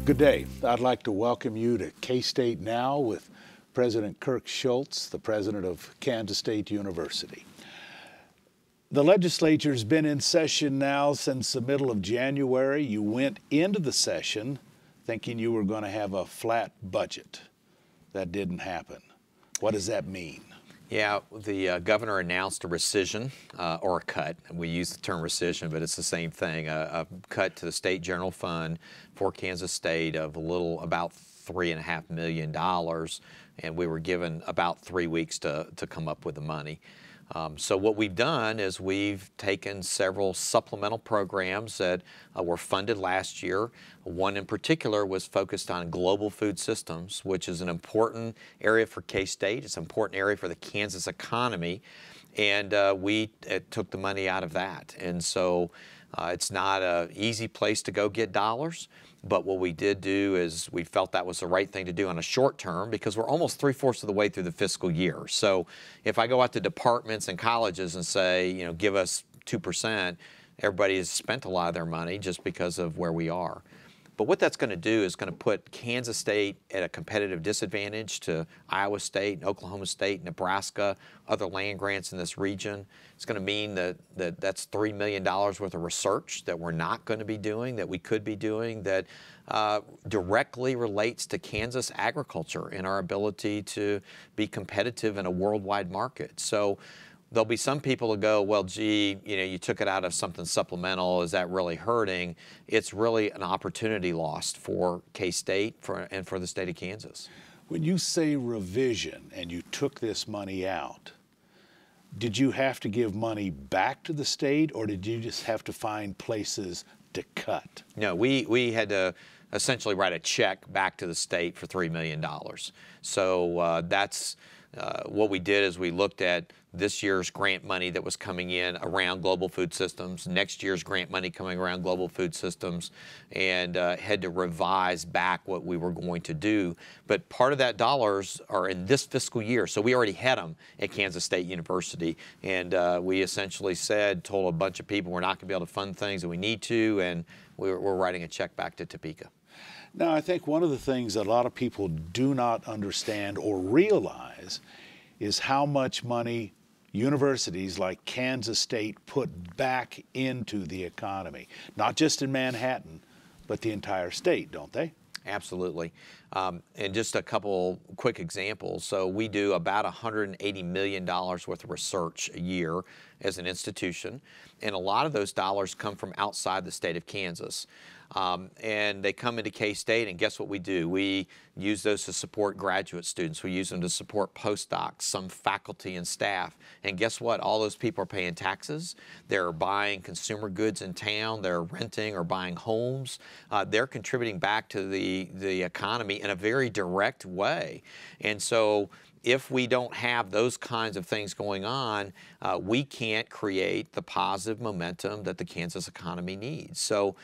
Good day. I'd like to welcome you to K-State Now with President Kirk Schulz, the president of Kansas State University. The legislature's been in session now since the middle of January. You went into the session thinking you were going to have a flat budget. That didn't happen. What does that mean? Yeah, the governor announced a rescission or a cut. We use the term rescission, but it's the same thing. A cut to the state general fund for Kansas State of about $3.5 million, and we were given about 3 weeks to come up with the money. So what we've done is we've taken several supplemental programs that were funded last year. One in particular was focused on global food systems, which is an important area for K-State. It's an important area for the Kansas economy, and we took the money out of that. And so it's not an easy place to go get dollars, but what we did do is we felt that was the right thing to do on a short term because we're almost 3/4 of the way through the fiscal year. So if I go out to departments and colleges and say, you know, give us 2%, everybody has spent a lot of their money just because of where we are. But what that's going to do is going to put Kansas State at a competitive disadvantage to Iowa State, Oklahoma State, Nebraska, other land grants in this region. It's going to mean that that's $3 million worth of research that we're not going to be doing, that we could be doing, that directly relates to Kansas agriculture and our ability to be competitive in a worldwide market. So there'll be some people who go, well, gee, you know, you took it out of something supplemental. Is that really hurting? It's really an opportunity lost for K-State and for the state of Kansas. When you say revision and you took this money out, did you have to give money back to the state, or did you just have to find places to cut? No, we had to essentially write a check back to the state for $3 million. So that's what we did is we looked at this year's grant money that was coming in around global food systems, next year's grant money coming around global food systems, and had to revise back what we were going to do. But part of that dollars are in this fiscal year, so we already had them at Kansas State University, and we essentially told a bunch of people we're not going to be able to fund things that we need to, and we're writing a check back to Topeka. Now, I think one of the things that a lot of people do not understand or realize is how much money universities like Kansas State put back into the economy, not just in Manhattan, but the entire state, don't they? Absolutely. And just a couple quick examples. So we do about $180 million worth of research a year as an institution, and a lot of those dollars come from outside the state of Kansas. And they come into K-State, and guess what we do? We use those to support graduate students. We use them to support postdocs, some faculty and staff. And guess what? All those people are paying taxes. They're buying consumer goods in town. They're renting or buying homes. They're contributing back to the economy in a very direct way. And so if we don't have those kinds of things going on, we can't create the positive momentum that the Kansas economy needs. So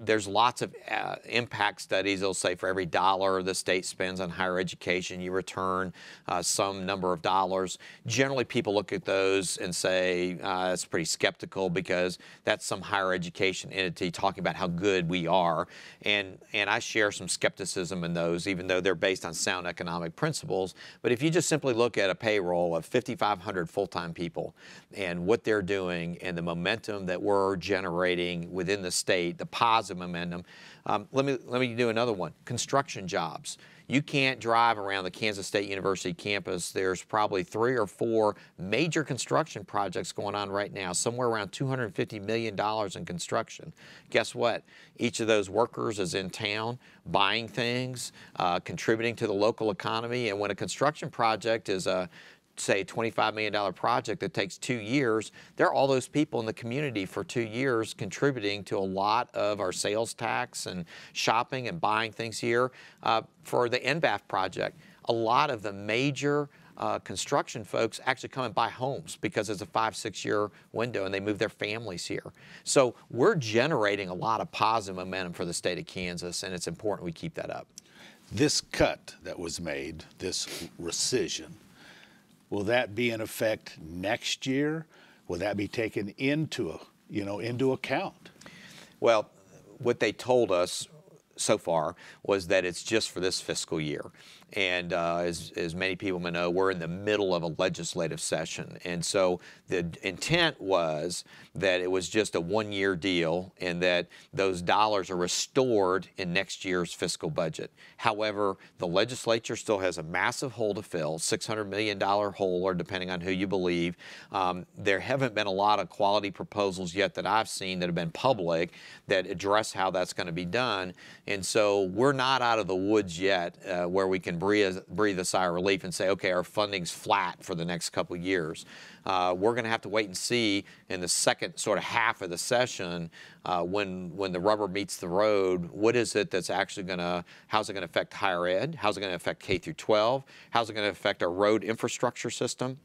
there's lots of impact studies. They'll say for every dollar the state spends on higher education, you return some number of dollars. Generally, people look at those and say that's pretty skeptical because that's some higher education entity talking about how good we are. And I share some skepticism in those, even though they're based on sound economic principles. But if you just simply look at a payroll of 5,500 full-time people and what they're doing and the momentum that we're generating within the state, the positive momentum. Let me do another one. Construction jobs. You can't drive around the Kansas State University campus. There's probably 3 or 4 major construction projects going on right now, somewhere around $250 million in construction. Guess what? Each of those workers is in town buying things, contributing to the local economy, and when a construction project is say, $25 million project that takes 2 years, there are all those people in the community for 2 years contributing to a lot of our sales tax and shopping and buying things here. For the NBAF project, a lot of the major construction folks actually come and buy homes because it's a 5-6 year window and they move their families here. So we're generating a lot of positive momentum for the state of Kansas, and it's important we keep that up. This cut that was made, this rescission, will that be in effect next year? Will that be taken into account? Well, what they told us so far was that it's just for this fiscal year. And as many people may know, we're in the middle of a legislative session. And so the intent was that it was just a one-year deal and that those dollars are restored in next year's fiscal budget. However, the legislature still has a massive hole to fill, $600 million hole, or depending on who you believe. There haven't been a lot of quality proposals yet that I've seen that have been public that address how that's going to be done. And so we're not out of the woods yet where we can breathe a sigh of relief and say, okay, our funding's flat for the next couple of years. We're going to have to wait and see in the second sort of half of the session when the rubber meets the road, what is it that's actually going to, how's it going to affect higher ed? How's it going to affect K through 12? How's it going to affect our road infrastructure system?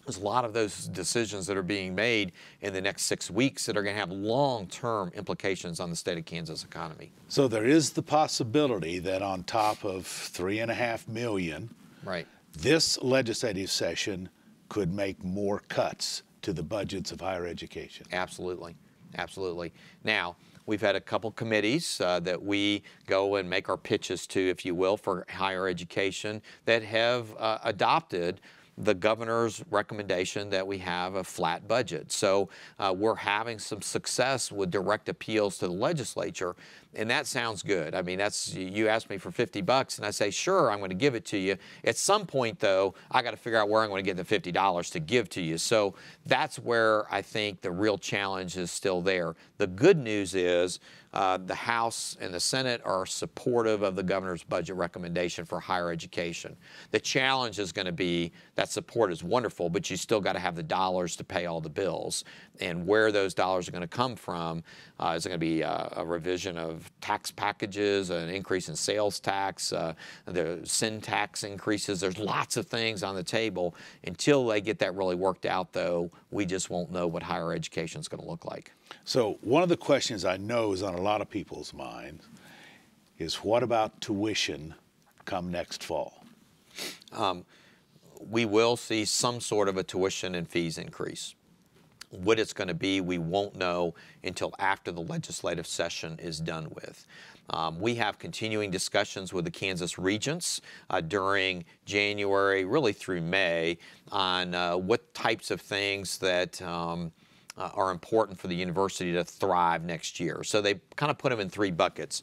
There's a lot of those decisions that are being made in the next 6 weeks that are going to have long-term implications on the state of Kansas economy. So there is the possibility that on top of $3.5 million, right, this legislative session could make more cuts to the budgets of higher education. Absolutely, absolutely. Now, we've had a couple committees that we go and make our pitches to, if you will, for higher education that have adopted the governor's recommendation that we have a flat budget. So we're having some success with direct appeals to the legislature, and that sounds good. I mean, that's, you ask me for $50 and I say, sure, I'm going to give it to you. At some point, though, I got to figure out where I'm going to get the $50 to give to you. So that's where I think the real challenge is still there. The good news is the House and the Senate are supportive of the governor's budget recommendation for higher education. The challenge is going to be that support is wonderful, but you still got to have the dollars to pay all the bills. And where those dollars are going to come from is going to be a revision of tax packages, an increase in sales tax, the sin tax increases. There's lots of things on the table. Until they get that really worked out, though, we just won't know what higher education is going to look like. So one of the questions I know is on a lot of people's minds is, what about tuition come next fall? We will see some sort of a tuition and fees increase. What it's going to be, we won't know until after the legislative session is done with. We have continuing discussions with the Kansas Regents during January, really through May, on what types of things that are important for the university to thrive next year. So they kind of put them in three buckets.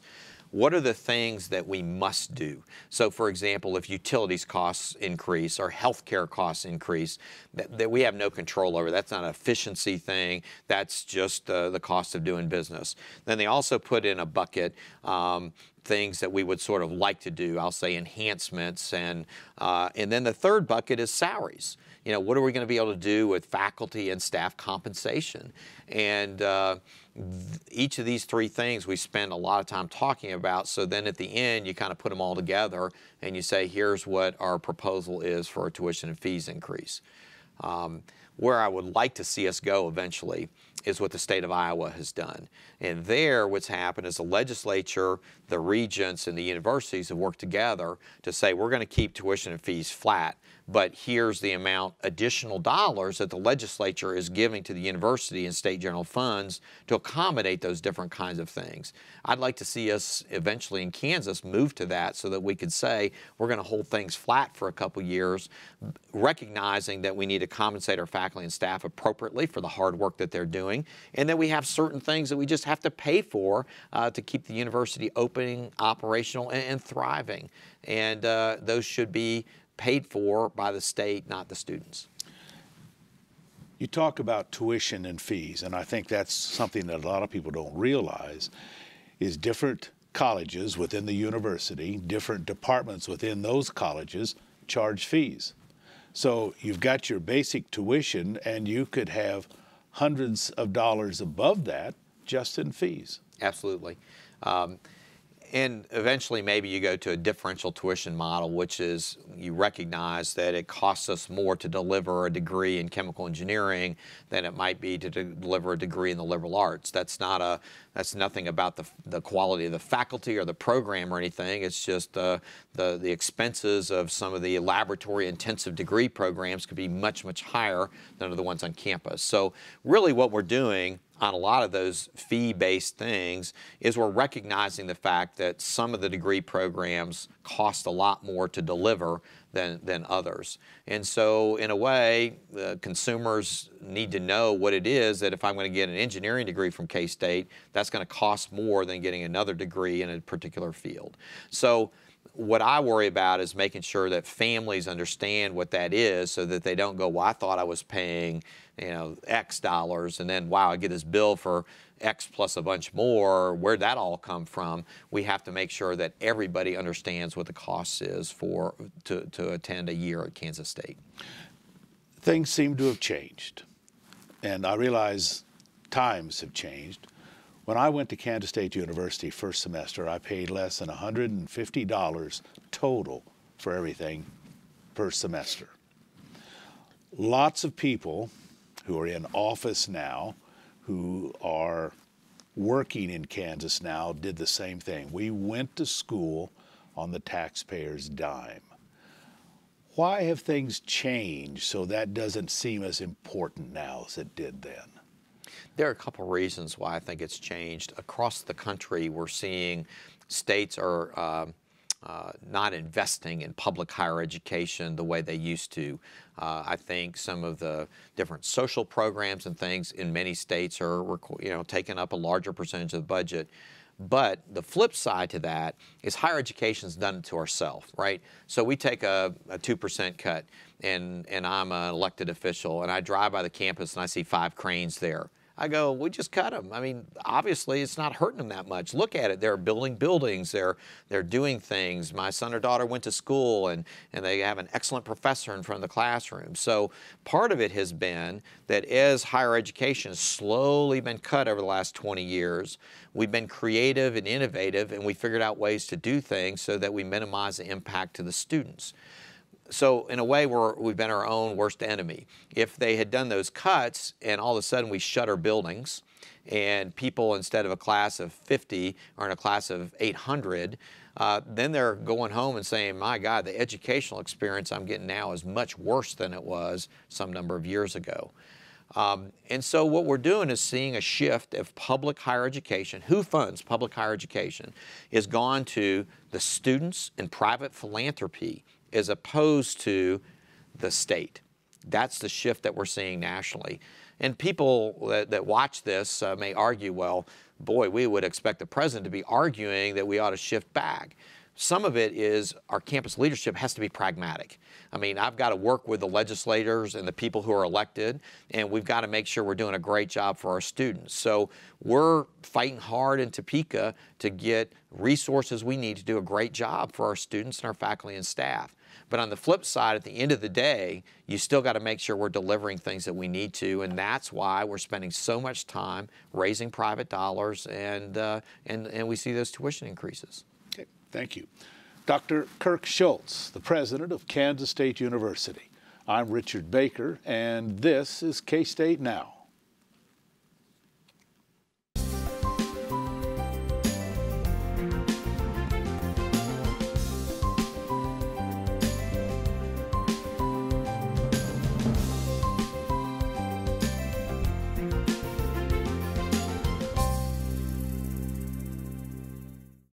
What are the things that we must do? So, for example, if utilities costs increase or healthcare costs increase, that we have no control over. That's not an efficiency thing. That's just the cost of doing business. Then they also put in a bucket things that we would sort of like to do. I'll say enhancements, and then the third bucket is salaries. You know, what are we going to be able to do with faculty and staff compensation? And each of these three things we spend a lot of time talking about. So then at the end, you kind of put them all together and you say, here's what our proposal is for a tuition and fees increase. Where I would like to see us go eventually is what the state of Iowa has done. And there, what's happened is the legislature, the regents, and the universities have worked together to say, we're going to keep tuition and fees flat, but here's the amount additional dollars that the legislature is giving to the university and state general funds to accommodate those different kinds of things. I'd like to see us eventually in Kansas move to that so that we could say we're going to hold things flat for a couple years, recognizing that we need to compensate our faculty and staff appropriately for the hard work that they're doing, and that we have certain things that we just have to pay for to keep the university opening, operational, and thriving. And those should be paid for by the state, not the students. You talk about tuition and fees, and I think that's something that a lot of people don't realize, is different colleges within the university, different departments within those colleges charge fees. So you've got your basic tuition, and you could have hundreds of dollars above that just in fees. Absolutely. And eventually maybe you go to a differential tuition model, which is you recognize that it costs us more to deliver a degree in chemical engineering than it might be to deliver a degree in the liberal arts. That's nothing about the quality of the faculty or the program or anything. It's just the expenses of some of the laboratory intensive degree programs could be much, much higher than the ones on campus. So really what we're doing, on a lot of those fee-based things is we're recognizing the fact that some of the degree programs cost a lot more to deliver than others. And so in a way, consumers need to know what it is that if I'm going to get an engineering degree from K-State, that's going to cost more than getting another degree in a particular field. So what I worry about is making sure that families understand what that is so that they don't go, well, I thought I was paying, X dollars, and then, wow, I get this bill for X plus a bunch more. Where'd that all come from? We have to make sure that everybody understands what the cost is to attend a year at Kansas State. Things seem to have changed, and I realize times have changed. When I went to Kansas State University first semester, I paid less than $150 total for everything per semester. Lots of people who are in office now, who are working in Kansas now, did the same thing. We went to school on the taxpayer's dime. Why have things changed so that doesn't seem as important now as it did then? There are a couple of reasons why I think it's changed. Across the country, we're seeing states are not investing in public higher education the way they used to. I think some of the different social programs and things in many states are taking up a larger percentage of the budget. But the flip side to that is higher education's done it to ourselves, right? So we take a 2% cut, and I'm an elected official, and I drive by the campus and I see 5 cranes there. I go, we just cut them. I mean, obviously, it's not hurting them that much. Look at it. They're building buildings. They're doing things. My son or daughter went to school, and they have an excellent professor in front of the classroom. So part of it has been that as higher education has slowly been cut over the last 20 years, we've been creative and innovative, and we figured out ways to do things so that we minimize the impact to the students. So in a way, we've been our own worst enemy. If they had done those cuts and all of a sudden we shut our buildings and people, instead of a class of 50, are in a class of 800, then they're going home and saying, my God, the educational experience I'm getting now is much worse than it was some number of years ago. And so what we're doing is seeing a shift of public higher education. Who funds public higher education is gone to the students and private philanthropy as opposed to the state. That's the shift that we're seeing nationally. And people that watch this may argue, well, boy, we would expect the president to be arguing that we ought to shift back. Some of it is our campus leadership has to be pragmatic. I mean, I've got to work with the legislators and the people who are elected, and we've got to make sure we're doing a great job for our students. So we're fighting hard in Topeka to get resources we need to do a great job for our students and our faculty and staff. But on the flip side, at the end of the day, you still got to make sure we're delivering things that we need to, and that's why we're spending so much time raising private dollars, and we see those tuition increases. Okay, thank you. Dr. Kirk Schultz, the president of Kansas State University. I'm Richard Baker, and this is K-State Now.